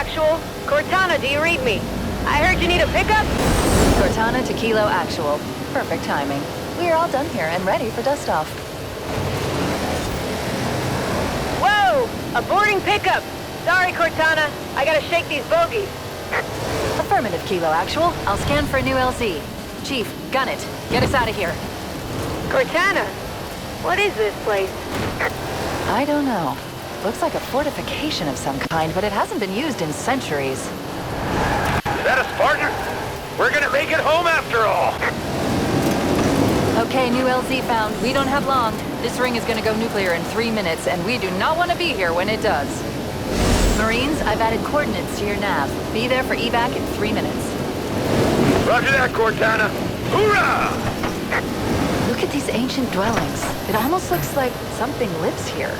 Actual. Cortana, do you read me? I heard you need a pickup? Cortana to Kilo Actual. Perfect timing. We are all done here and ready for dust-off. Whoa! A boarding pickup! Sorry, Cortana. I gotta shake these bogies. Affirmative, Kilo Actual. I'll scan for a new LZ. Chief, gun it. Get us out of here. Cortana, what is this place? I don't know. Looks like a fortification of some kind, but it hasn't been used in centuries. Is that us, partner? We're gonna make it home after all! Okay, new LZ found. We don't have long. This ring is gonna go nuclear in 3 minutes, and we do not want to be here when it does. Marines, I've added coordinates to your nav. Be there for evac in 3 minutes. Roger that, Cortana. Hoorah! Look at these ancient dwellings. It almost looks like something lives here.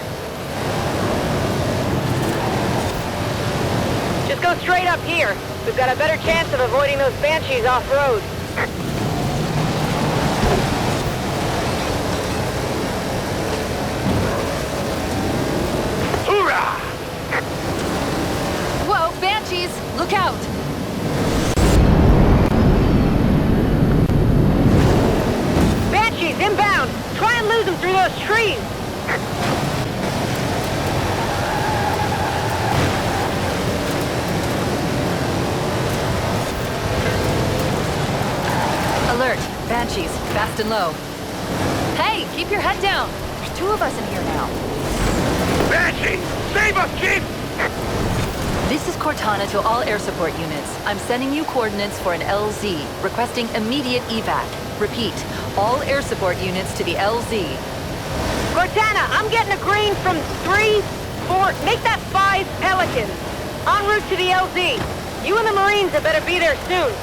Just go straight up here. We've got a better chance of avoiding those banshees off-road. Hoorah! Whoa, banshees! Look out! Banshees inbound! Try and lose them through those trees! Alert! Banshees, fast and low. Hey, keep your head down! There's 2 of us in here now. Banshee! Save us, Chief! This is Cortana to all air support units. I'm sending you coordinates for an LZ, requesting immediate evac. Repeat, all air support units to the LZ. Cortana, I'm getting a green from 3, 4, make that 5 Pelicans. En route to the LZ. You and the Marines had better be there soon.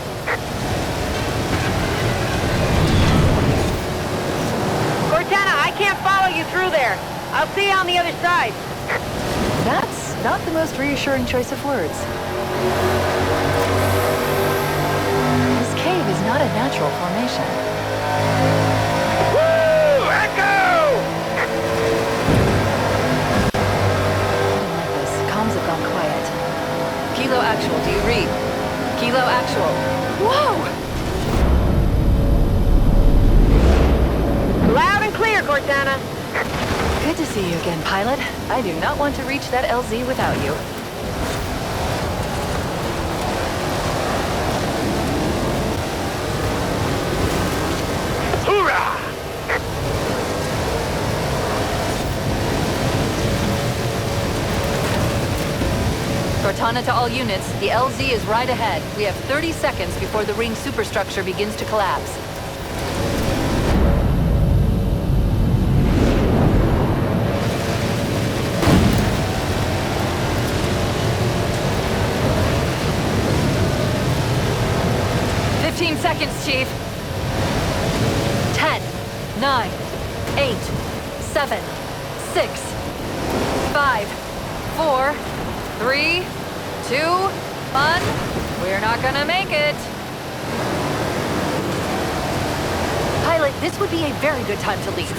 Cortana, I can't follow you through there. I'll see you on the other side. That's not the most reassuring choice of words. This cave is not a natural formation. Woo! Echo! I don't like this. Comms have gone quiet. Kilo Actual, do you read? Kilo Actual. Whoa! Loud and clear, Cortana. Good to see you again, pilot. I do not want to reach that LZ without you. Hoorah! Cortana to all units, the LZ is right ahead. We have 30 seconds before the ring superstructure begins to collapse. Seconds, Chief. 10, 9, 8, 7, 6, 5, 4, 3, 2, 1. We're not gonna make it. Pilot, this would be a very good time to leave.